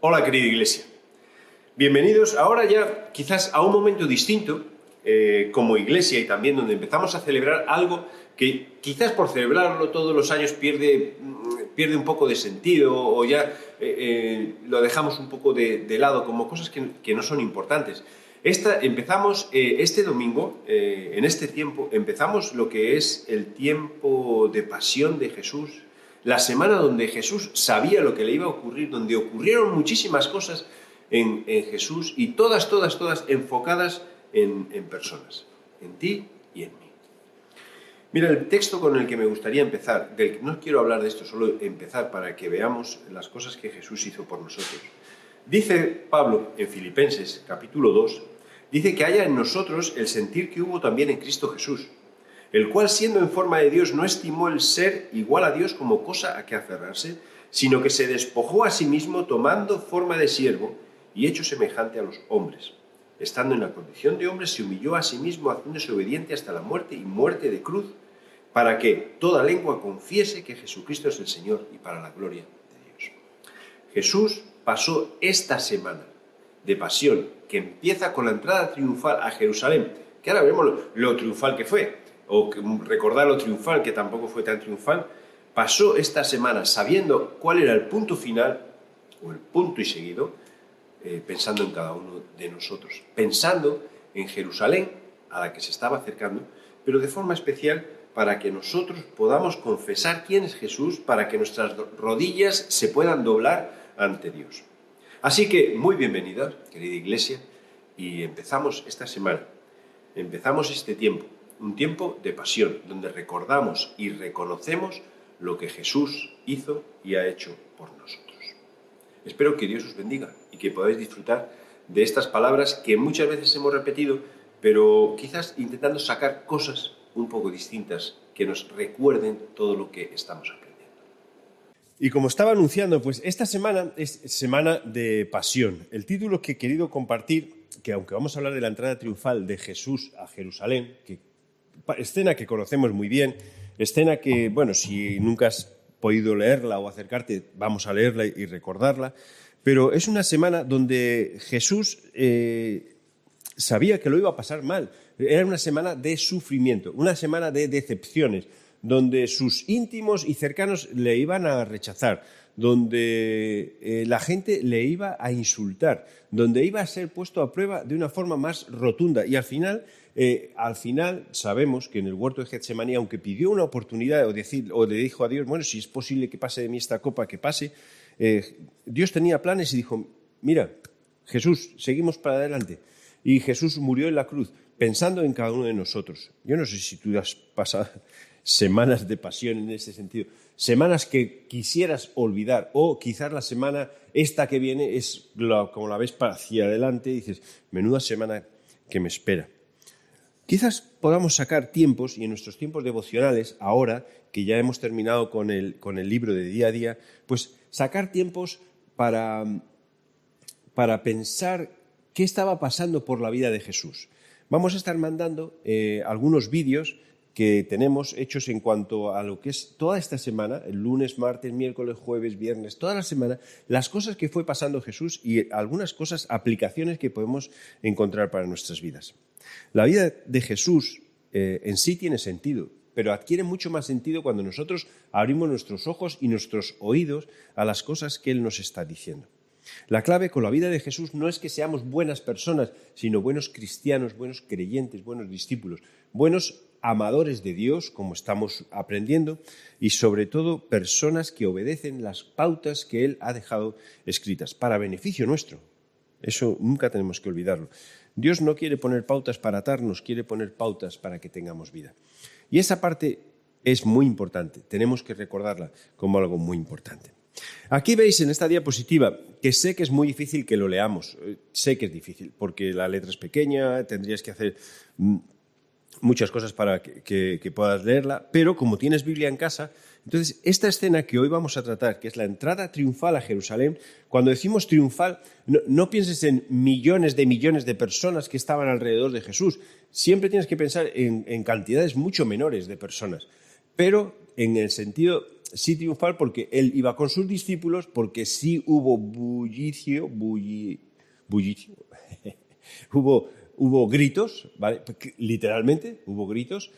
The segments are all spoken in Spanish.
Hola, querida Iglesia. Bienvenidos ahora ya quizás a un momento distinto como Iglesia y también donde empezamos a celebrar algo que quizás por celebrarlo todos los años pierde un poco de sentido o ya lo dejamos un poco de lado como cosas que no son importantes. Empezamos este domingo, en este tiempo, empezamos lo que es el tiempo de pasión de Jesús, la semana donde Jesús sabía lo que le iba a ocurrir, donde ocurrieron muchísimas cosas en Jesús y todas enfocadas en personas, en ti y en mí. Mira, el texto con el que me gustaría empezar, no quiero hablar de esto, solo empezar para que veamos las cosas que Jesús hizo por nosotros. Dice Pablo en Filipenses, capítulo 2, dice que haya en nosotros el sentir que hubo también en Cristo Jesús, el cual siendo en forma de Dios no estimó el ser igual a Dios como cosa a que aferrarse, sino que se despojó a sí mismo tomando forma de siervo y hecho semejante a los hombres. Estando en la condición de hombre se humilló a sí mismo haciéndose obediente hasta la muerte y muerte de cruz, para que toda lengua confiese que Jesucristo es el Señor y para la gloria de Dios. Jesús pasó esta semana de pasión que empieza con la entrada triunfal a Jerusalén, que ahora veremos lo triunfal que fue, o recordar lo triunfal, que tampoco fue tan triunfal. Pasó esta semana sabiendo cuál era el punto final, o el punto y seguido, pensando en cada uno de nosotros, pensando en Jerusalén, a la que se estaba acercando, pero de forma especial para que nosotros podamos confesar quién es Jesús, para que nuestras rodillas se puedan doblar ante Dios. Así que muy bienvenida, querida Iglesia, y empezamos esta semana, empezamos este tiempo, un tiempo de pasión, donde recordamos y reconocemos lo que Jesús hizo y ha hecho por nosotros. Espero que Dios os bendiga y que podáis disfrutar de estas palabras que muchas veces hemos repetido, pero quizás intentando sacar cosas un poco distintas que nos recuerden todo lo que estamos aprendiendo. Y como estaba anunciando, pues esta semana es semana de pasión. El título que he querido compartir, que aunque vamos a hablar de la entrada triunfal de Jesús a Jerusalén, escena que conocemos muy bien, escena que, bueno, si nunca has podido leerla o acercarte, vamos a leerla y recordarla, pero es una semana donde Jesús sabía que lo iba a pasar mal. Era una semana de sufrimiento, una semana de decepciones, donde sus íntimos y cercanos le iban a rechazar, donde la gente le iba a insultar, donde iba a ser puesto a prueba de una forma más rotunda. Y al final sabemos que en el huerto de Getsemaní, aunque pidió una oportunidad o le dijo a Dios, bueno, si es posible que pase de mí esta copa, que pase, Dios tenía planes y dijo, mira, Jesús, seguimos para adelante. Y Jesús murió en la cruz, pensando en cada uno de nosotros. Yo no sé si tú has pasado semanas de pasión en ese sentido, semanas que quisieras olvidar, o quizás la semana esta que viene es como la ves para hacia adelante y dices, menuda semana que me espera. Quizás podamos sacar tiempos, y en nuestros tiempos devocionales, ahora que ya hemos terminado con el libro de día a día, pues sacar tiempos para pensar qué estaba pasando por la vida de Jesús. Vamos a estar mandando algunos vídeos que tenemos hechos en cuanto a lo que es toda esta semana, el lunes, martes, miércoles, jueves, viernes, toda la semana, las cosas que fue pasando Jesús y algunas cosas, aplicaciones que podemos encontrar para nuestras vidas. La vida de Jesús en sí tiene sentido, pero adquiere mucho más sentido cuando nosotros abrimos nuestros ojos y nuestros oídos a las cosas que Él nos está diciendo. La clave con la vida de Jesús no es que seamos buenas personas, sino buenos cristianos, buenos creyentes, buenos discípulos, buenos amadores de Dios, como estamos aprendiendo, y sobre todo personas que obedecen las pautas que Él ha dejado escritas para beneficio nuestro. Eso nunca tenemos que olvidarlo. Dios no quiere poner pautas para atarnos, quiere poner pautas para que tengamos vida. Y esa parte es muy importante, tenemos que recordarla como algo muy importante. Aquí veis en esta diapositiva que sé que es muy difícil que lo leamos, sé que es difícil porque la letra es pequeña, tendrías que hacer muchas cosas para que puedas leerla, pero como tienes Biblia en casa, entonces esta escena que hoy vamos a tratar, que es la entrada triunfal a Jerusalén, cuando decimos triunfal, no pienses en millones de personas que estaban alrededor de Jesús, siempre tienes que pensar en cantidades mucho menores de personas, pero en el sentido sí triunfal porque él iba con sus discípulos, porque sí hubo bullicio, hubo gritos, ¿vale? Literalmente hubo gritos,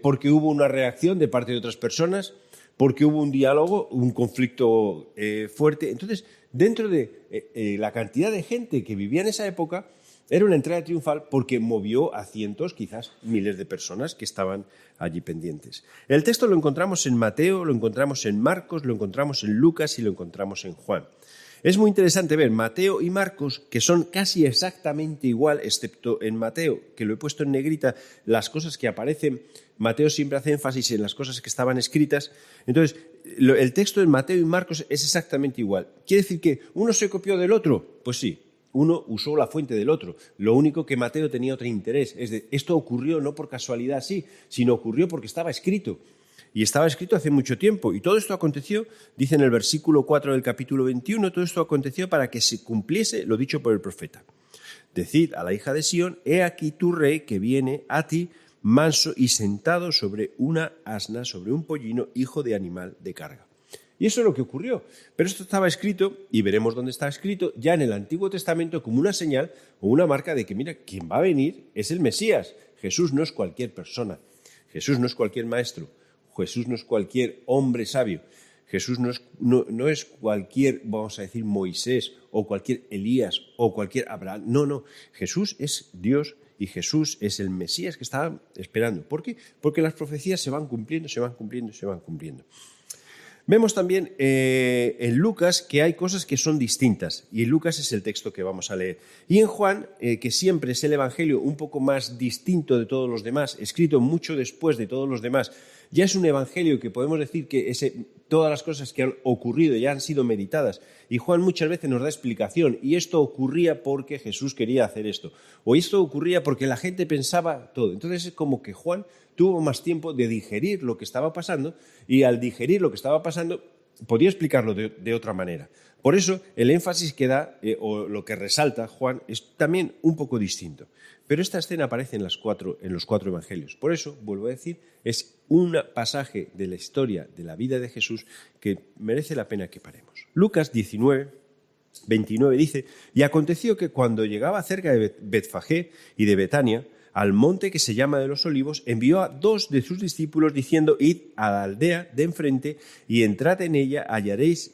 porque hubo una reacción de parte de otras personas, porque hubo un diálogo, un conflicto fuerte. Entonces, dentro de la cantidad de gente que vivía en esa época, era una entrada triunfal porque movió a cientos, quizás miles de personas que estaban allí pendientes. El texto lo encontramos en Mateo, lo encontramos en Marcos, lo encontramos en Lucas y lo encontramos en Juan. Es muy interesante ver Mateo y Marcos, que son casi exactamente igual, excepto en Mateo, que lo he puesto en negrita, las cosas que aparecen. Mateo siempre hace énfasis en las cosas que estaban escritas. Entonces, el texto en Mateo y Marcos es exactamente igual. ¿Quiere decir que uno se copió del otro? Pues sí. Uno usó la fuente del otro. Lo único que Mateo tenía otro interés. Esto ocurrió no por casualidad así, sino ocurrió porque estaba escrito. Y estaba escrito hace mucho tiempo. Y todo esto aconteció, dice en el versículo 4 del capítulo 21, todo esto aconteció para que se cumpliese lo dicho por el profeta. Decid a la hija de Sión, he aquí tu rey que viene a ti, manso y sentado sobre una asna, sobre un pollino, hijo de animal de carga. Y eso es lo que ocurrió. Pero esto estaba escrito, y veremos dónde está escrito, ya en el Antiguo Testamento como una señal o una marca de que, mira, quien va a venir es el Mesías. Jesús no es cualquier persona. Jesús no es cualquier maestro. Jesús no es cualquier hombre sabio. Jesús no es cualquier, vamos a decir, Moisés o cualquier Elías o cualquier Abraham. No. Jesús es Dios y Jesús es el Mesías que estaban esperando. ¿Por qué? Porque las profecías se van cumpliendo, se van cumpliendo, se van cumpliendo. Vemos también en Lucas que hay cosas que son distintas, y Lucas es el texto que vamos a leer. Y en Juan, que siempre es el evangelio un poco más distinto de todos los demás, escrito mucho después de todos los demás, ya es un evangelio que podemos decir que todas las cosas que han ocurrido ya han sido meditadas. Y Juan muchas veces nos da explicación, y esto ocurría porque Jesús quería hacer esto, o esto ocurría porque la gente pensaba todo. Entonces es como que Juan tuvo más tiempo de digerir lo que estaba pasando, y al digerir lo que estaba pasando podía explicarlo de otra manera. Por eso el énfasis que da, o lo que resalta Juan, es también un poco distinto. Pero esta escena aparece en los cuatro evangelios. Por eso, vuelvo a decir, es un pasaje de la historia de la vida de Jesús que merece la pena que paremos. Lucas 19, 29 dice, y aconteció que cuando llegaba cerca de Betfagé y de Betania, al monte que se llama de los Olivos, envió a 2 de sus discípulos diciendo, id a la aldea de enfrente y entrad en ella, hallaréis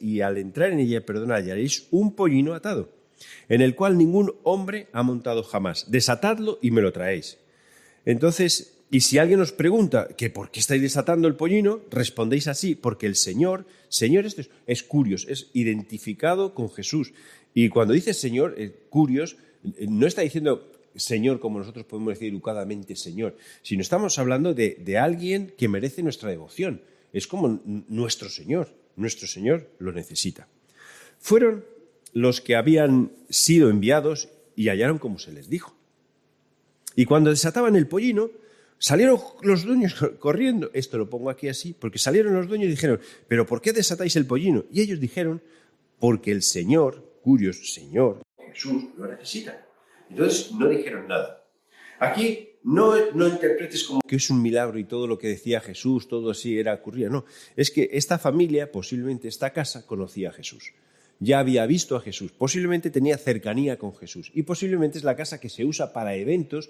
un pollino atado, en el cual ningún hombre ha montado jamás. Desatadlo y me lo traéis. Entonces, y si alguien os pregunta que por qué estáis desatando el pollino, respondéis así, porque el Señor, esto es curios, es identificado con Jesús. Y cuando dice Señor, curios, no está diciendo Señor, como nosotros podemos decir educadamente Señor, sino estamos hablando de alguien que merece nuestra devoción. Es como nuestro Señor lo necesita. Fueron los que habían sido enviados y hallaron como se les dijo. Y cuando desataban el pollino, salieron los dueños corriendo. Esto lo pongo aquí así, porque salieron los dueños y dijeron, ¿pero por qué desatáis el pollino? Y ellos dijeron, porque el Señor, curios Señor, Jesús, lo necesita. Entonces no dijeron nada. Aquí no interpretes como que es un milagro y todo lo que decía Jesús, todo así ocurría. No, es que esta familia, posiblemente esta casa, conocía a Jesús. Ya había visto a Jesús, posiblemente tenía cercanía con Jesús y posiblemente es la casa que se usa para eventos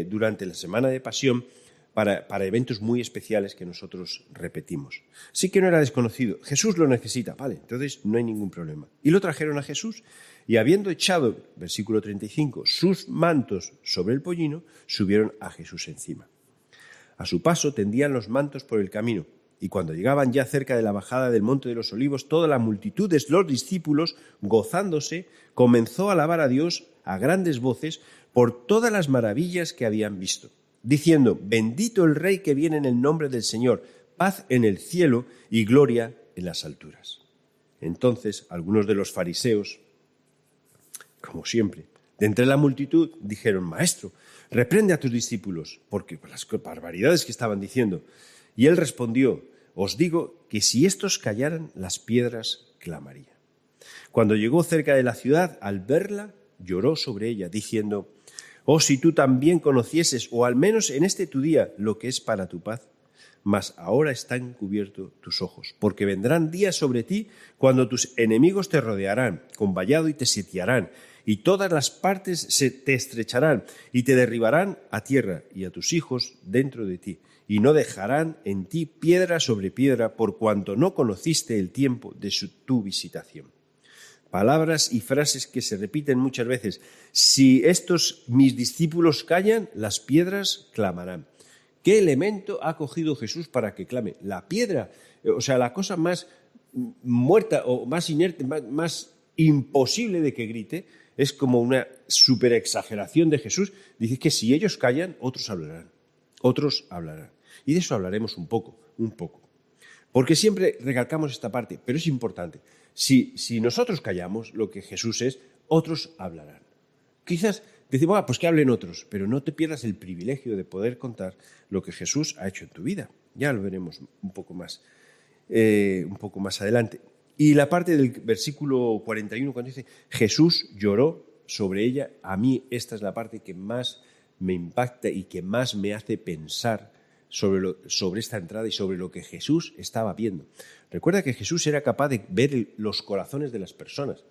durante la Semana de Pasión, para eventos muy especiales que nosotros repetimos. Sí que no era desconocido. Jesús lo necesita, vale, entonces no hay ningún problema. Y lo trajeron a Jesús y habiendo echado, versículo 35, sus mantos sobre el pollino, subieron a Jesús encima. A su paso tendían los mantos por el camino y cuando llegaban ya cerca de la bajada del Monte de los Olivos, toda la multitud de los discípulos, gozándose, comenzó a alabar a Dios a grandes voces por todas las maravillas que habían visto, diciendo, bendito el Rey que viene en el nombre del Señor, paz en el cielo y gloria en las alturas. Entonces, algunos de los fariseos, como siempre, de entre la multitud, dijeron, Maestro, reprende a tus discípulos, porque las barbaridades que estaban diciendo. Y él respondió, os digo que si estos callaran, las piedras clamarían. Cuando llegó cerca de la ciudad, al verla, lloró sobre ella, diciendo, oh, si tú también conocieses, o al menos en este tu día, lo que es para tu paz. mas ahora están cubiertos tus ojos, porque vendrán días sobre ti cuando tus enemigos te rodearán con vallado y te sitiarán, y todas las partes se te estrecharán y te derribarán a tierra y a tus hijos dentro de ti, y no dejarán en ti piedra sobre piedra, por cuanto no conociste el tiempo de tu visitación. Palabras y frases que se repiten muchas veces. Si estos mis discípulos callan, las piedras clamarán. ¿Qué elemento ha cogido Jesús para que clame? La piedra, o sea, la cosa más muerta o más inerte, más imposible de que grite, es como una superexageración de Jesús. Dice que si ellos callan, otros hablarán. Otros hablarán. Y de eso hablaremos un poco. Porque siempre recalcamos esta parte, pero es importante. Si nosotros callamos, lo que Jesús es, otros hablarán. Quizás decimos, pues que hablen otros, pero no te pierdas el privilegio de poder contar lo que Jesús ha hecho en tu vida. Ya lo veremos un poco más adelante. Y la parte del versículo 41, cuando dice, Jesús lloró sobre ella, a mí esta es la parte que más me impacta y que más me hace pensar sobre esta entrada y sobre lo que Jesús estaba viendo. Recuerda que Jesús era capaz de ver los corazones de las personas,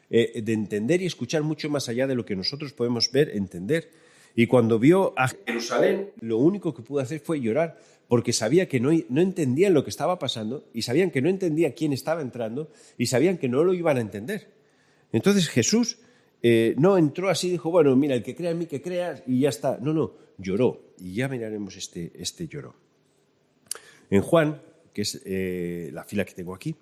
de entender y escuchar mucho más allá de lo que nosotros podemos ver, entender. Y cuando vio a Jerusalén, lo único que pudo hacer fue llorar, porque sabía que no entendían lo que estaba pasando y sabían que no entendía quién estaba entrando y sabían que no lo iban a entender. Entonces Jesús no entró así y dijo, bueno, mira, el que crea en mí, que crea y ya está. No, lloró. Y ya miraremos este lloró. En Juan, que es la fila que tengo aquí,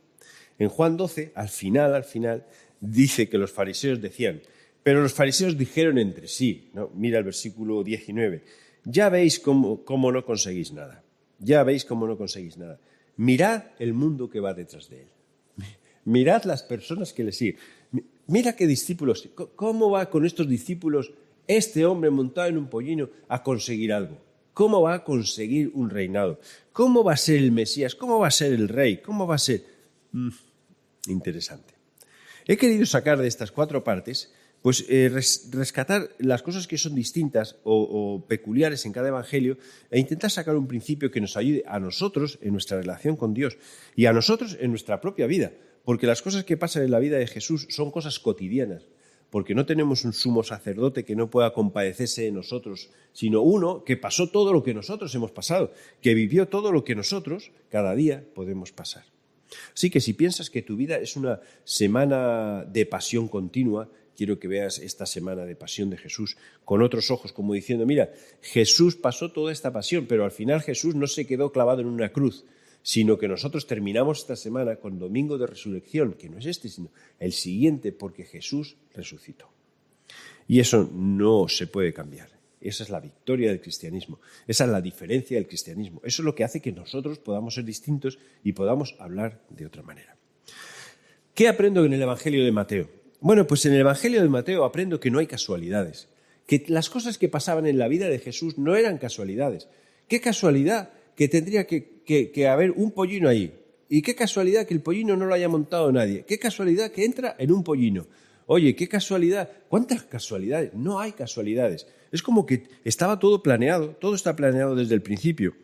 en Juan 12, al final, dice que los fariseos decían, pero los fariseos dijeron entre sí, ¿no? Mira el versículo 19, ya veis cómo no conseguís nada. Ya veis cómo no conseguís nada. Mirad el mundo que va detrás de él. Mirad las personas que le siguen. Mira qué discípulos. ¿Cómo va con estos discípulos este hombre montado en un pollino a conseguir algo? ¿Cómo va a conseguir un reinado? ¿Cómo va a ser el Mesías? ¿Cómo va a ser el rey? ¿Cómo va a ser? Interesante. He querido sacar de estas 4 partes, pues rescatar las cosas que son distintas o peculiares en cada evangelio e intentar sacar un principio que nos ayude a nosotros en nuestra relación con Dios y a nosotros en nuestra propia vida, porque las cosas que pasan en la vida de Jesús son cosas cotidianas, porque no tenemos un sumo sacerdote que no pueda compadecerse de nosotros, sino uno que pasó todo lo que nosotros hemos pasado, que vivió todo lo que nosotros cada día podemos pasar. Así que si piensas que tu vida es una semana de pasión continua, quiero que veas esta semana de pasión de Jesús con otros ojos, como diciendo, mira, Jesús pasó toda esta pasión, pero al final Jesús no se quedó clavado en una cruz, sino que nosotros terminamos esta semana con Domingo de Resurrección, que no es este, sino el siguiente, porque Jesús resucitó. Y eso no se puede cambiar. Esa es la victoria del cristianismo. Esa es la diferencia del cristianismo. Eso es lo que hace que nosotros podamos ser distintos y podamos hablar de otra manera. ¿Qué aprendo en el Evangelio de Mateo? Bueno, pues en el Evangelio de Mateo aprendo que no hay casualidades, que las cosas que pasaban en la vida de Jesús no eran casualidades. ¿Qué casualidad que tendría que haber un pollino ahí? ¿Y qué casualidad que el pollino no lo haya montado nadie? ¿Qué casualidad que entra en un pollino? Oye, qué casualidad. ¿Cuántas casualidades? No hay casualidades. Es como que estaba todo planeado, todo está planeado desde el principio.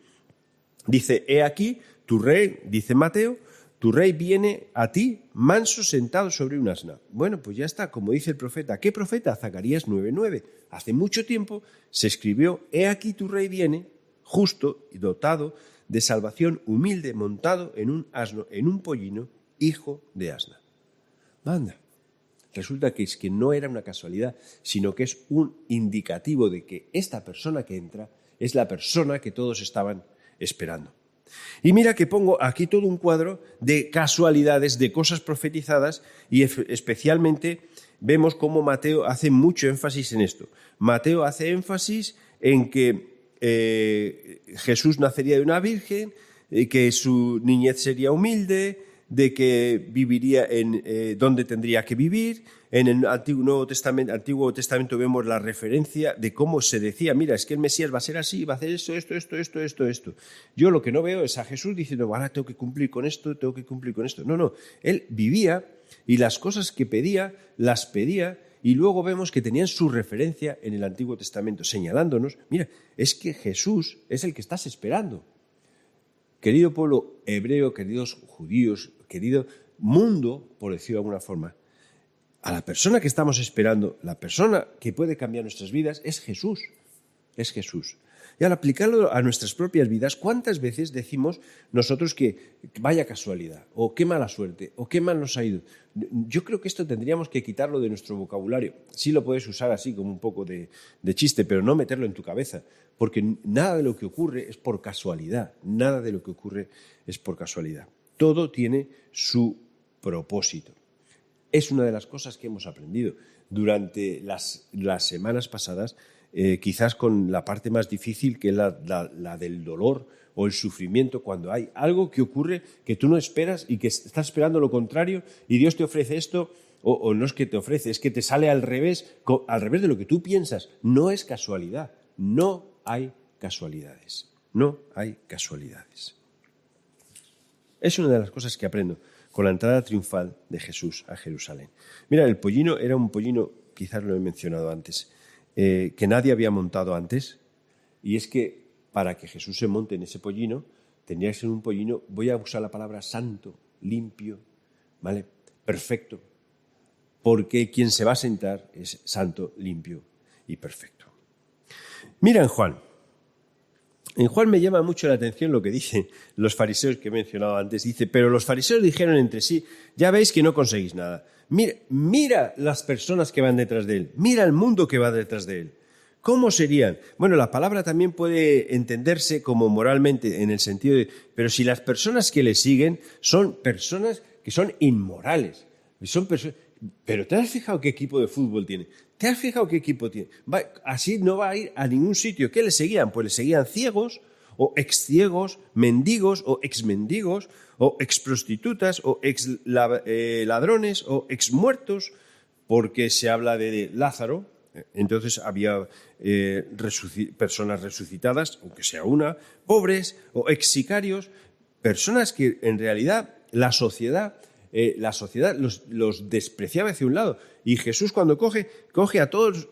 Dice, he aquí, tu rey, dice Mateo, tu rey viene a ti manso sentado sobre un asna. Bueno, pues ya está, como dice el profeta. ¿Qué profeta? Zacarías 9:9. Hace mucho tiempo se escribió, he aquí tu rey viene, justo y dotado de salvación, humilde, montado en un asno, en un pollino, hijo de asna. Manda. Resulta que es que no era una casualidad, sino que es un indicativo de que esta persona que entra es la persona que todos estaban esperando. Y mira que pongo aquí todo un cuadro de casualidades, de cosas profetizadas, y especialmente vemos cómo Mateo hace mucho énfasis en esto. Mateo hace énfasis en que Jesús nacería de una virgen, que su niñez sería humilde, de que viviría en donde tendría que vivir. En el Antiguo Testamento vemos la referencia de cómo se decía, mira, es que el Mesías va a ser así, va a hacer esto. Yo lo que no veo es a Jesús diciendo, ahora tengo que cumplir con esto, tengo que cumplir con esto. No, él vivía y las cosas que pedía, las pedía, y luego vemos que tenían su referencia en el Antiguo Testamento, señalándonos, mira, es que Jesús es el que estás esperando. querido pueblo hebreo, queridos judíos, querido mundo, por decirlo de alguna forma, a la persona que estamos esperando, la persona que puede cambiar nuestras vidas, es Jesús. Es Jesús. Y al aplicarlo a nuestras propias vidas, ¿cuántas veces decimos nosotros que vaya casualidad, o qué mala suerte, o qué mal nos ha ido? Yo creo que esto tendríamos que quitarlo de nuestro vocabulario. Sí lo puedes usar así como un poco de chiste, pero no meterlo en tu cabeza, porque nada de lo que ocurre es por casualidad, nada de lo que ocurre es por casualidad. Todo tiene su propósito. Es una de las cosas que hemos aprendido durante las semanas pasadas, quizás con la parte más difícil, que es la del dolor o el sufrimiento, cuando hay algo que ocurre que tú no esperas y que estás esperando lo contrario y Dios te ofrece esto, o no es que te ofrece, es que te sale al revés de lo que tú piensas. No es casualidad, no hay casualidades, no hay casualidades. Es una de las cosas que aprendo con la entrada triunfal de Jesús a Jerusalén. Mira, el pollino era un pollino, quizás lo he mencionado antes, que nadie había montado antes, y es que para que Jesús se monte en ese pollino, tendría que ser un pollino, voy a usar la palabra santo, limpio, ¿vale? Perfecto, porque quien se va a sentar es santo, limpio y perfecto. Mira en Juan me llama mucho la atención lo que dicen los fariseos que he mencionado antes. Dice, pero los fariseos dijeron entre sí, ya veis que no conseguís nada. Mira las personas que van detrás de él, mira el mundo que va detrás de él. ¿Cómo serían? Bueno, la palabra también puede entenderse como moralmente, en el sentido de, pero si las personas que le siguen son personas que son inmorales, pero ¿te has fijado qué equipo de fútbol tiene? ¿Te has fijado qué equipo tiene? Así no va a ir a ningún sitio. ¿Qué le seguían? Pues le seguían ciegos, o ex-ciegos, mendigos, o ex-mendigos, o ex-prostitutas, o ex-ladrones, o ex-muertos, porque se habla de Lázaro. Entonces había personas resucitadas, aunque sea una, pobres, o ex-sicarios, personas que en realidad la sociedad los despreciaba hacia un lado. Y Jesús, cuando coge a todas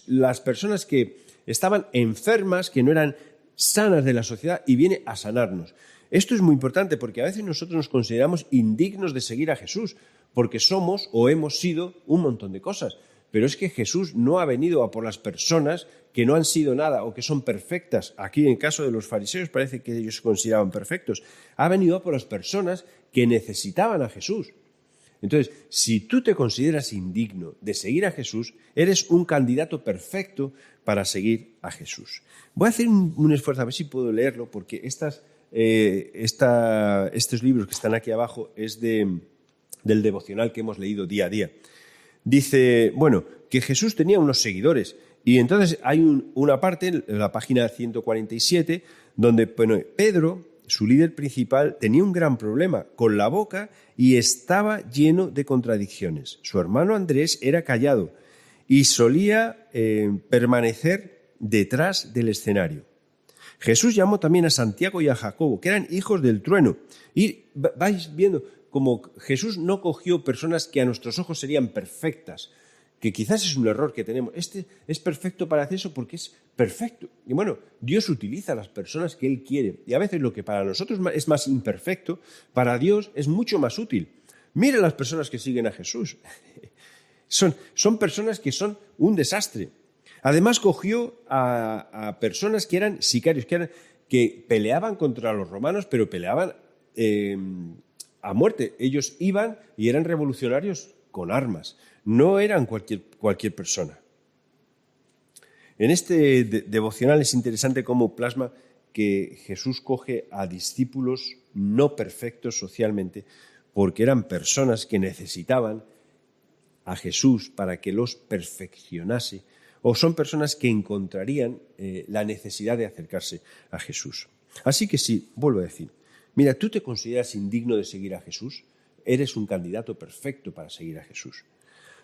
las personas que estaban enfermas, que no eran sanas de la sociedad, y viene a sanarnos. Esto es muy importante porque a veces nosotros nos consideramos indignos de seguir a Jesús, porque somos o hemos sido un montón de cosas. Pero es que Jesús no ha venido a por las personas que no han sido nada o que son perfectas. Aquí, en el caso de los fariseos, parece que ellos se consideraban perfectos. Ha venido a por las personas que necesitaban a Jesús. Entonces, si tú te consideras indigno de seguir a Jesús, eres un candidato perfecto para seguir a Jesús. Voy a hacer un esfuerzo, a ver si puedo leerlo, porque estos libros que están aquí abajo es del devocional que hemos leído día a día. Dice, bueno, que Jesús tenía unos seguidores, y entonces hay una parte, en la página 147, donde Pedro, su líder principal, tenía un gran problema con la boca y estaba lleno de contradicciones. Su hermano Andrés era callado y solía permanecer detrás del escenario. Jesús llamó también a Santiago y a Jacobo, que eran hijos del trueno. Y vais viendo como Jesús no cogió personas que a nuestros ojos serían perfectas, que quizás es un error que tenemos. Este es perfecto para hacer eso porque es perfecto. Y bueno, Dios utiliza a las personas que Él quiere. Y a veces lo que para nosotros es más imperfecto, para Dios es mucho más útil. Mira las personas que siguen a Jesús. Son personas que son un desastre. Además cogió a personas que eran sicarios, que peleaban contra los romanos, pero peleaban a muerte. Ellos iban y eran revolucionarios con armas. No eran cualquier persona. En este devocional es interesante cómo plasma que Jesús coge a discípulos no perfectos socialmente, porque eran personas que necesitaban a Jesús para que los perfeccionase, o son personas que encontrarían la necesidad de acercarse a Jesús. Así que sí, vuelvo a decir, mira, ¿tú te consideras indigno de seguir a Jesús? Eres un candidato perfecto para seguir a Jesús.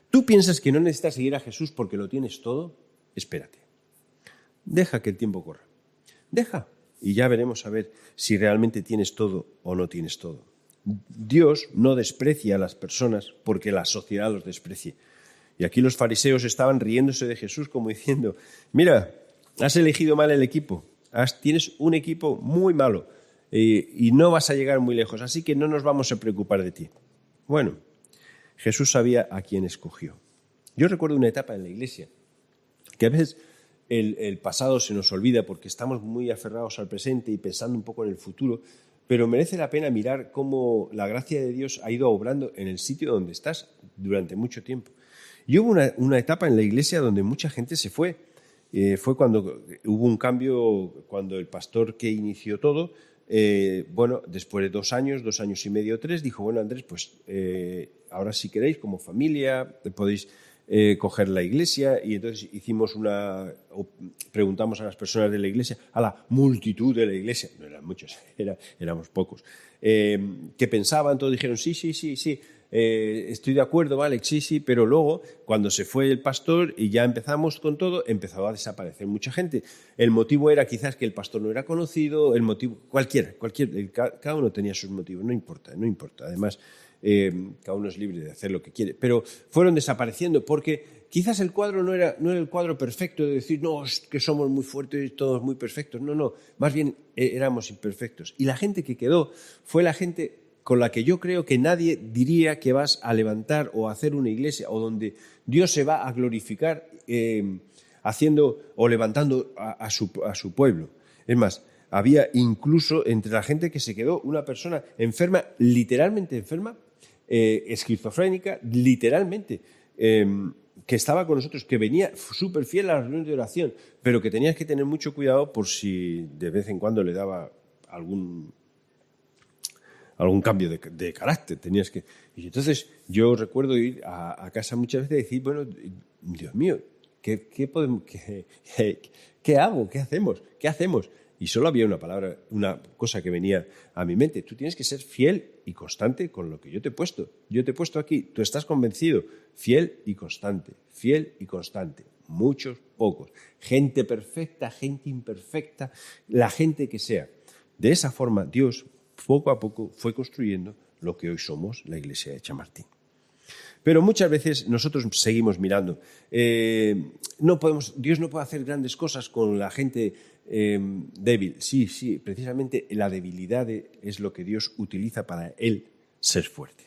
¿Tú piensas que no necesitas seguir a Jesús porque lo tienes todo? Espérate. Deja que el tiempo corra. Deja. Y ya veremos a ver si realmente tienes todo o no tienes todo. Dios no desprecia a las personas porque la sociedad los desprecie. Y aquí los fariseos estaban riéndose de Jesús como diciendo, mira, has elegido mal el equipo. Tienes un equipo muy malo. y no vas a llegar muy lejos, así que no nos vamos a preocupar de ti. Bueno, Jesús sabía a quién escogió. Yo recuerdo una etapa en la iglesia que a veces el pasado se nos olvida porque estamos muy aferrados al presente y pensando un poco en el futuro, pero merece la pena mirar cómo la gracia de Dios ha ido obrando en el sitio donde estás durante mucho tiempo. Y hubo una etapa en la iglesia donde mucha gente se fue. Fue cuando hubo un cambio, cuando el pastor que inició todo, después de 2 años y medio, 3, dijo, bueno, Andrés, pues ahora si queréis, como familia, podéis coger la iglesia. Y entonces preguntamos a las personas de la iglesia, a la multitud de la iglesia, no eran muchos, éramos pocos, que pensaban, todos dijeron, sí, estoy de acuerdo, vale, sí, pero luego, cuando se fue el pastor y ya empezamos con todo, empezó a desaparecer mucha gente. El motivo era quizás que el pastor no era conocido, el motivo, cada uno tenía sus motivos, no importa. Además, cada uno es libre de hacer lo que quiere, pero fueron desapareciendo porque quizás el cuadro no era el cuadro perfecto de decir, no, es que somos muy fuertes y todos muy perfectos. No, más bien éramos imperfectos. Y la gente que quedó fue la gente con la que yo creo que nadie diría que vas a levantar o a hacer una iglesia o donde Dios se va a glorificar haciendo o levantando a su pueblo. Es más, había incluso entre la gente que se quedó una persona enferma, literalmente enferma, esquizofrénica, literalmente, que estaba con nosotros, que venía súper fiel a las reuniones de oración, pero que tenías que tener mucho cuidado por si de vez en cuando le daba algún cambio de carácter. Y entonces yo recuerdo ir a casa muchas veces y decir, bueno, Dios mío, ¿qué hago? ¿Qué hacemos? Y solo había una cosa que venía a mi mente. Tú tienes que ser fiel y constante con lo que yo te he puesto. Yo te he puesto aquí, tú estás convencido. Fiel y constante. Muchos, pocos. Gente perfecta, gente imperfecta, la gente que sea. De esa forma, Dios poco a poco fue construyendo lo que hoy somos, la Iglesia de Chamartín. Pero muchas veces nosotros seguimos mirando. Dios no puede hacer grandes cosas con la gente débil. Sí, precisamente la debilidad es lo que Dios utiliza para Él ser fuerte.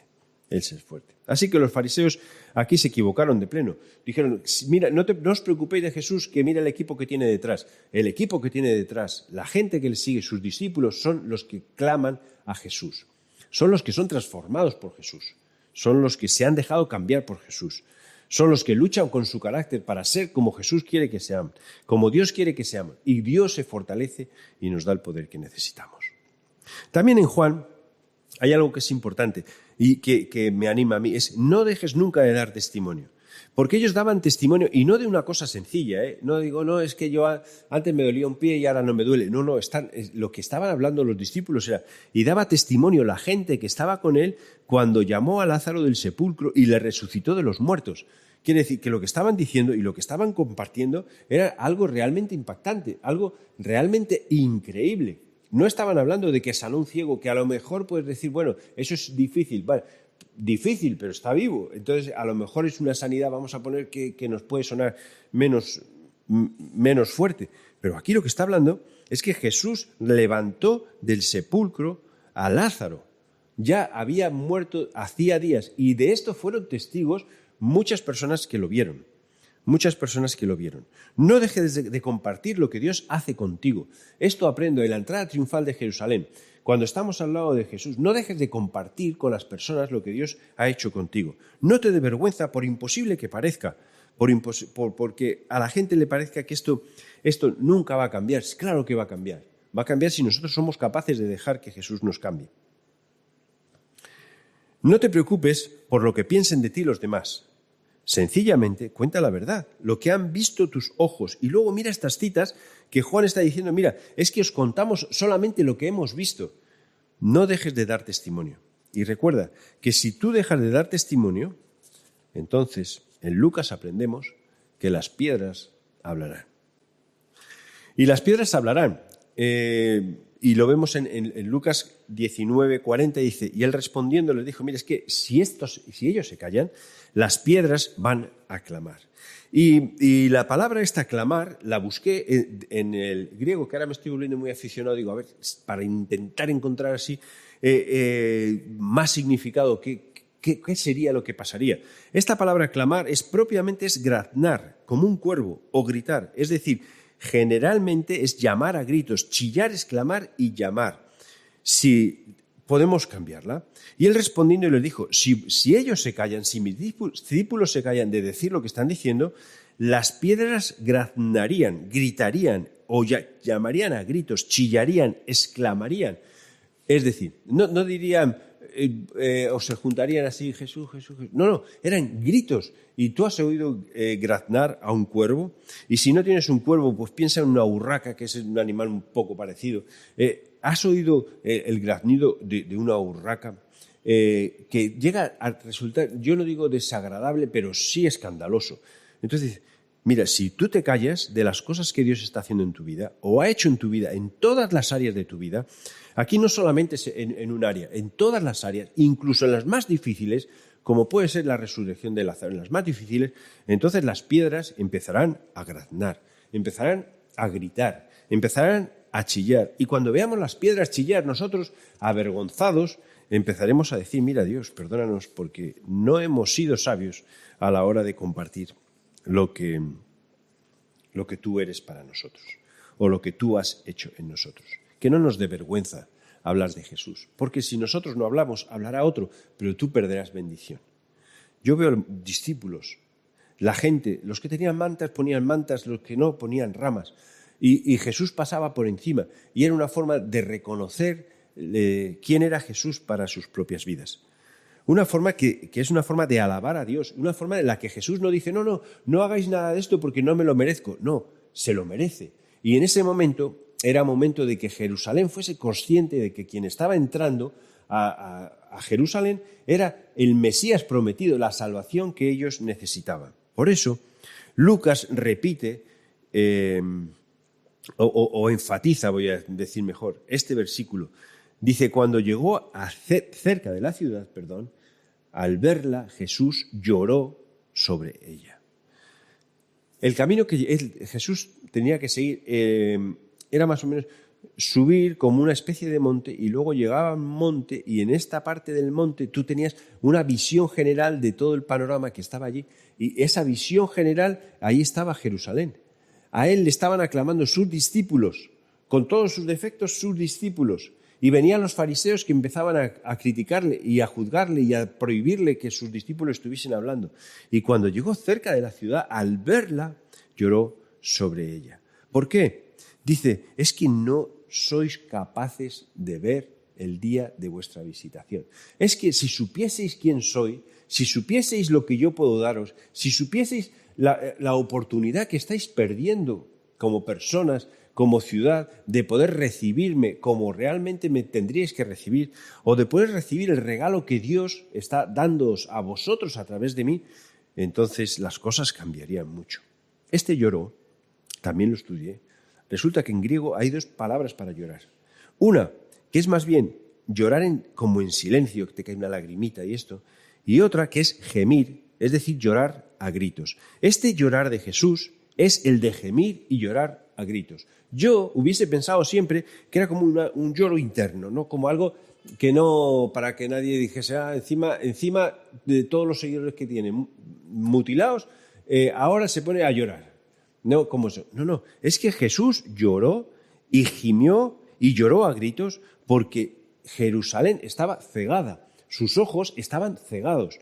Así que los fariseos aquí se equivocaron de pleno. Dijeron, mira, no os preocupéis de Jesús, que mira el equipo que tiene detrás. El equipo que tiene detrás, la gente que le sigue, sus discípulos, son los que claman a Jesús. Son los que son transformados por Jesús. Son los que se han dejado cambiar por Jesús. Son los que luchan con su carácter para ser como Jesús quiere que seamos, como Dios quiere que seamos. Y Dios se fortalece y nos da el poder que necesitamos. También en Juan hay algo que es importante y que me anima a mí, es no dejes nunca de dar testimonio. Porque ellos daban testimonio, y no de una cosa sencilla, No digo, no, es que yo antes me dolía un pie y ahora no me duele. No, lo que estaban hablando los discípulos era, y daba testimonio la gente que estaba con él cuando llamó a Lázaro del sepulcro y le resucitó de los muertos. Quiere decir que lo que estaban diciendo y lo que estaban compartiendo era algo realmente impactante, algo realmente increíble. No estaban hablando de que sanó un ciego, que a lo mejor puedes decir, bueno, eso es difícil, vale, difícil, pero está vivo. Entonces, a lo mejor es una sanidad, vamos a poner que nos puede sonar menos fuerte. Pero aquí lo que está hablando es que Jesús levantó del sepulcro a Lázaro. Ya había muerto hacía días, y de esto fueron testigos muchas personas que lo vieron. No dejes de compartir lo que Dios hace contigo. Esto aprendo en la entrada triunfal de Jerusalén. Cuando estamos al lado de Jesús, no dejes de compartir con las personas lo que Dios ha hecho contigo. No te dé vergüenza, por imposible que parezca, porque a la gente le parezca que esto nunca va a cambiar. Claro que va a cambiar. Va a cambiar si nosotros somos capaces de dejar que Jesús nos cambie. No te preocupes por lo que piensen de ti los demás. Sencillamente cuenta la verdad, lo que han visto tus ojos. Y luego mira estas citas que Juan está diciendo, mira, es que os contamos solamente lo que hemos visto. No dejes de dar testimonio. Y recuerda que si tú dejas de dar testimonio, entonces en Lucas aprendemos que las piedras hablarán. Y las piedras hablarán. Y lo vemos en Lucas 19:40, dice, y él respondiendo les dijo, mira, es que si ellos se callan, las piedras van a clamar. Y la palabra esta, clamar, la busqué en el griego, que ahora me estoy volviendo muy aficionado, digo, a ver, para intentar encontrar así más significado, ¿qué sería lo que pasaría? Esta palabra clamar propiamente es graznar, como un cuervo, o gritar, es decir, generalmente es llamar a gritos, chillar es clamar y llamar. Si podemos cambiarla. Y él respondiendo les dijo, si ellos se callan, si mis discípulos se callan de decir lo que están diciendo, las piedras graznarían, gritarían o llamarían a gritos, chillarían, exclamarían. Es decir, no dirían o se juntarían así, Jesús, Jesús, Jesús. No, eran gritos. Y tú has oído graznar a un cuervo. Y si no tienes un cuervo, pues piensa en una urraca, que es un animal un poco parecido. ¿Has oído el graznido de una urraca? Que llega a resultar, yo no digo desagradable, pero sí escandaloso. Entonces, mira, si tú te callas de las cosas que Dios está haciendo en tu vida, o ha hecho en tu vida, en todas las áreas de tu vida, aquí no solamente en un área, en todas las áreas, incluso en las más difíciles, como puede ser la resurrección de Lázaro, en las más difíciles, entonces las piedras empezarán a graznar, empezarán a gritar, empezarán a chillar. Y cuando veamos las piedras chillar, nosotros, avergonzados, empezaremos a decir, mira Dios, perdónanos porque no hemos sido sabios a la hora de compartir lo que tú eres para nosotros o lo que tú has hecho en nosotros. Que no nos dé vergüenza hablar de Jesús, porque si nosotros no hablamos, hablará otro, pero tú perderás bendición. Yo veo discípulos, la gente, los que tenían mantas ponían mantas, los que no ponían ramas, y Jesús pasaba por encima, y era una forma de reconocer quién era Jesús para sus propias vidas. Una forma que es una forma de alabar a Dios, una forma en la que Jesús no dice, no hagáis nada de esto porque no me lo merezco. No, se lo merece. Y en ese momento era momento de que Jerusalén fuese consciente de que quien estaba entrando a Jerusalén era el Mesías prometido, la salvación que ellos necesitaban. Por eso, Lucas repite o enfatiza, voy a decir mejor, este versículo. Dice, cuando llegó cerca de la ciudad, al verla, Jesús lloró sobre ella. El camino que Jesús tenía que seguir era más o menos subir como una especie de monte y luego llegaba a un monte y en esta parte del monte tú tenías una visión general de todo el panorama que estaba allí y esa visión general, ahí estaba Jerusalén. A él le estaban aclamando sus discípulos, con todos sus defectos, sus discípulos. Y venían los fariseos que empezaban a criticarle y a juzgarle y a prohibirle que sus discípulos estuviesen hablando. Y cuando llegó cerca de la ciudad, al verla, lloró sobre ella. ¿Por qué? Dice, es que no sois capaces de ver el día de vuestra visitación. Es que si supieseis quién soy, si supieseis lo que yo puedo daros, si supieseis la oportunidad que estáis perdiendo como personas, como ciudad, de poder recibirme como realmente me tendríais que recibir, o de poder recibir el regalo que Dios está dándoos a vosotros a través de mí, entonces las cosas cambiarían mucho. Este lloró, también lo estudié, resulta que en griego hay dos palabras para llorar. Una, que es más bien llorar como en silencio, que te cae una lagrimita y esto, y otra que es gemir, es decir, llorar a gritos. Este llorar de Jesús es el de gemir y llorar a gritos. Yo hubiese pensado siempre que era como un lloro interno, ¿no? Como algo que no, para que nadie dijese, encima de todos los seguidores que tiene mutilados, ahora se pone a llorar. No, como eso. No, es que Jesús lloró y gimió y lloró a gritos porque Jerusalén estaba cegada, sus ojos estaban cegados,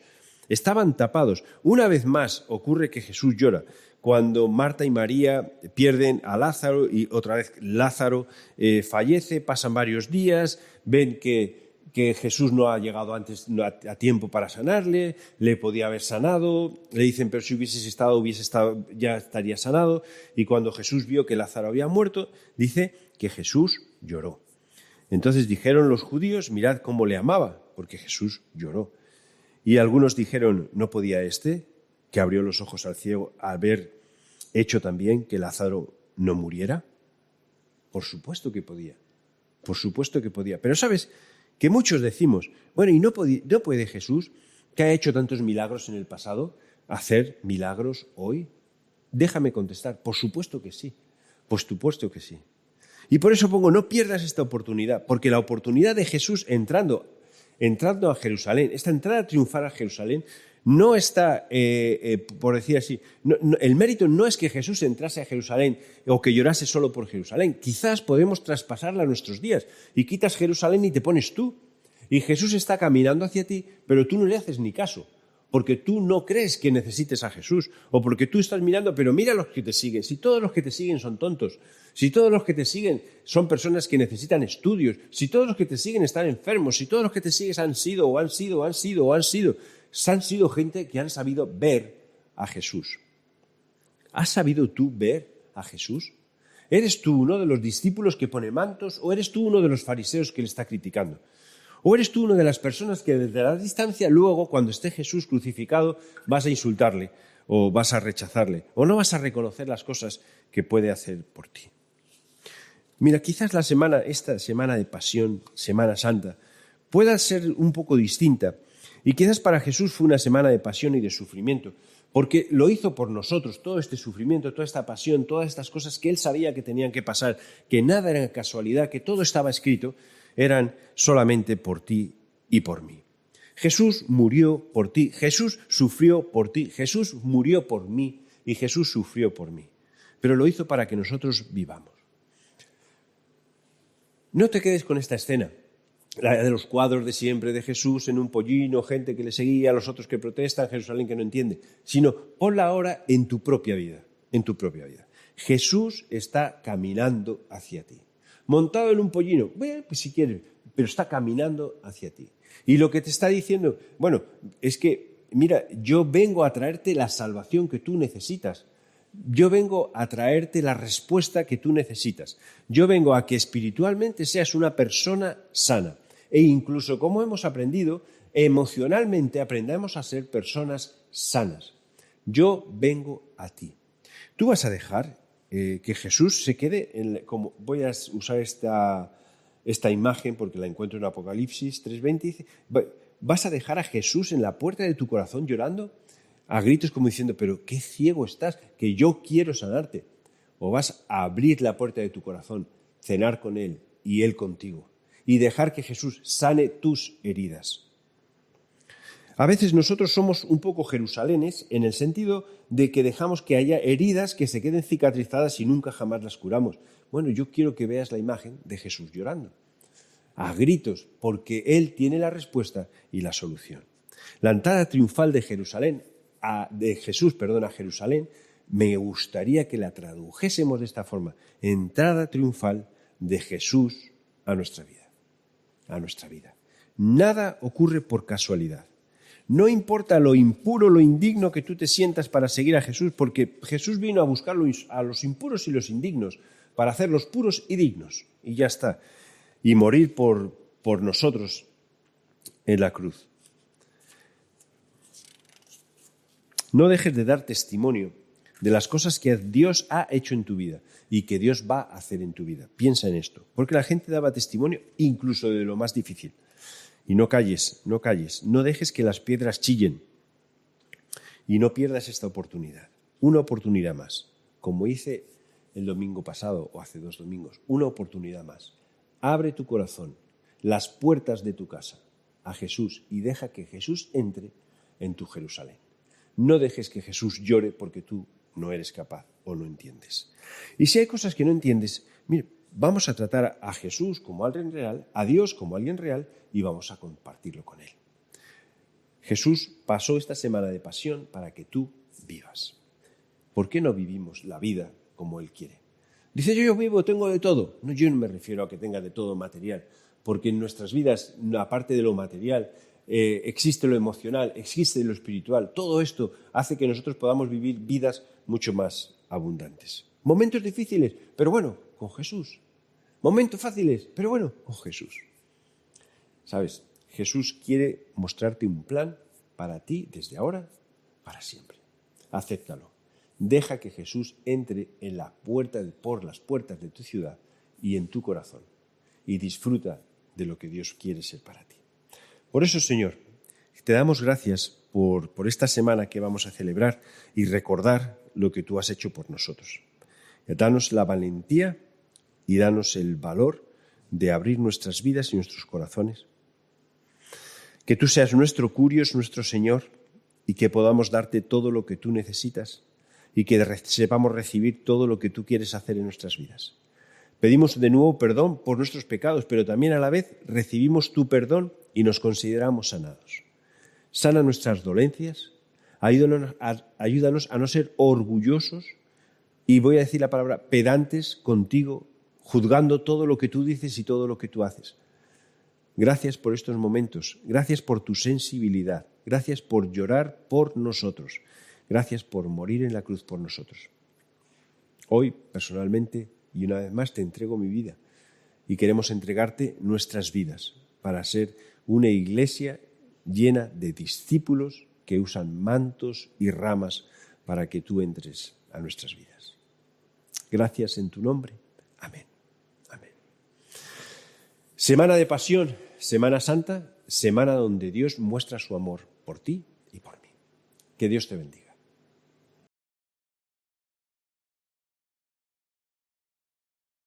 estaban tapados. Una vez más ocurre que Jesús llora. Cuando Marta y María pierden a Lázaro y otra vez Lázaro fallece, pasan varios días, ven que Jesús no ha llegado antes a tiempo para sanarle, le podía haber sanado, le dicen, pero si hubiese estado, ya estaría sanado. Y cuando Jesús vio que Lázaro había muerto, dice que Jesús lloró. Entonces dijeron los judíos, mirad cómo le amaba, porque Jesús lloró. Y algunos dijeron, ¿no podía que abrió los ojos al ciego, haber hecho también que Lázaro no muriera? Por supuesto que podía. Por supuesto que podía. Pero sabes que muchos decimos, bueno, ¿y no puede Jesús, que ha hecho tantos milagros en el pasado, hacer milagros hoy? Déjame contestar, por supuesto que sí, por supuesto que sí. Y por eso pongo, no pierdas esta oportunidad, porque la oportunidad de Jesús entrando a Jerusalén, esta entrada triunfal a Jerusalén, no está, por decir así, el mérito no es que Jesús entrase a Jerusalén o que llorase solo por Jerusalén. Quizás podemos traspasarla a nuestros días y quitas Jerusalén y te pones tú. Y Jesús está caminando hacia ti, pero tú no le haces ni caso, porque tú no crees que necesites a Jesús, o porque tú estás mirando, pero mira los que te siguen. Si todos los que te siguen son tontos, si todos los que te siguen son personas que necesitan estudios, si todos los que te siguen están enfermos, si todos los que te siguen han sido gente que han sabido ver a Jesús. ¿Has sabido tú ver a Jesús? ¿Eres tú uno de los discípulos que pone mantos o eres tú uno de los fariseos que le está criticando? ¿O eres tú una de las personas que desde la distancia luego, cuando esté Jesús crucificado, vas a insultarle o vas a rechazarle o no vas a reconocer las cosas que puede hacer por ti? Mira, quizás esta semana de pasión, Semana Santa, pueda ser un poco distinta. Y quizás para Jesús fue una semana de pasión y de sufrimiento, porque lo hizo por nosotros, todo este sufrimiento, toda esta pasión, todas estas cosas que Él sabía que tenían que pasar, que nada era casualidad, que todo estaba escrito, eran solamente por ti y por mí. Jesús murió por ti, Jesús sufrió por ti, Jesús murió por mí y Jesús sufrió por mí. Pero lo hizo para que nosotros vivamos. No te quedes con esta escena, la de los cuadros de siempre de Jesús en un pollino, gente que le seguía, los otros que protestan, Jerusalén que no entiende, sino ponla ahora en tu propia vida, Jesús está caminando hacia ti. Montado en un pollino, bueno, pues si quieres, pero está caminando hacia ti. Y lo que te está diciendo, bueno, es que, mira, yo vengo a traerte la salvación que tú necesitas. Yo vengo a traerte la respuesta que tú necesitas. Yo vengo a que espiritualmente seas una persona sana. E incluso, como hemos aprendido, emocionalmente aprendamos a ser personas sanas. Yo vengo a ti. Tú vas a dejar que Jesús se quede, como voy a usar esta imagen porque la encuentro en Apocalipsis 3:20, dice, ¿vas a dejar a Jesús en la puerta de tu corazón llorando? A gritos como diciendo, pero qué ciego estás, que yo quiero sanarte. O vas a abrir la puerta de tu corazón, cenar con Él y Él contigo, y dejar que Jesús sane tus heridas. A veces nosotros somos un poco Jerusalenes en el sentido de que dejamos que haya heridas que se queden cicatrizadas y nunca jamás las curamos. Bueno, yo quiero que veas la imagen de Jesús llorando, a gritos, porque Él tiene la respuesta y la solución. La entrada triunfal de Jesús a Jerusalén, me gustaría que la tradujésemos de esta forma: entrada triunfal de Jesús a nuestra vida. Nada ocurre por casualidad. No importa lo impuro, lo indigno que tú te sientas para seguir a Jesús, porque Jesús vino a buscar a los impuros y los indignos, para hacerlos puros y dignos, y ya está. Y morir por nosotros en la cruz. No dejes de dar testimonio de las cosas que Dios ha hecho en tu vida y que Dios va a hacer en tu vida. Piensa en esto, porque la gente daba testimonio incluso de lo más difícil. Y no calles, no dejes que las piedras chillen y no pierdas esta oportunidad. Una oportunidad más, como hice el domingo pasado o hace 2 domingos, una oportunidad más. Abre tu corazón, las puertas de tu casa a Jesús y deja que Jesús entre en tu Jerusalén. No dejes que Jesús llore porque tú no eres capaz o no entiendes. Y si hay cosas que no entiendes, mira, vamos a tratar a Jesús como alguien real, a Dios como alguien real y vamos a compartirlo con Él. Jesús pasó esta semana de pasión para que tú vivas. ¿Por qué no vivimos la vida como Él quiere? Dice, yo vivo, tengo de todo. No, yo no me refiero a que tenga de todo material, porque en nuestras vidas, aparte de lo material, existe lo emocional, existe lo espiritual. Todo esto hace que nosotros podamos vivir vidas mucho más abundantes. Momentos difíciles, pero bueno, con Jesús. Momentos fáciles, pero bueno, con Jesús. ¿Sabes? Jesús quiere mostrarte un plan para ti desde ahora, para siempre. Acéptalo. Deja que Jesús entre por las puertas de tu ciudad y en tu corazón. y disfruta de lo que Dios quiere ser para ti. Por eso, Señor, te damos gracias por esta semana que vamos a celebrar y recordar lo que tú has hecho por nosotros. Danos la valentía y danos el valor de abrir nuestras vidas y nuestros corazones. Que tú seas nuestro Curios, nuestro Señor, y que podamos darte todo lo que tú necesitas y que sepamos recibir todo lo que tú quieres hacer en nuestras vidas. Pedimos de nuevo perdón por nuestros pecados, pero también a la vez recibimos tu perdón y nos consideramos sanados. Sana nuestras dolencias, ayúdanos a no ser orgullosos y voy a decir la palabra pedantes contigo, juzgando todo lo que tú dices y todo lo que tú haces. Gracias por estos momentos, gracias por tu sensibilidad, gracias por llorar por nosotros, gracias por morir en la cruz por nosotros. Hoy, personalmente, y una vez más, te entrego mi vida y queremos entregarte nuestras vidas para ser una iglesia llena de discípulos que usan mantos y ramas para que tú entres a nuestras vidas. Gracias en tu nombre. Amén. Amén. Semana de Pasión, Semana Santa, semana donde Dios muestra su amor por ti y por mí. Que Dios te bendiga.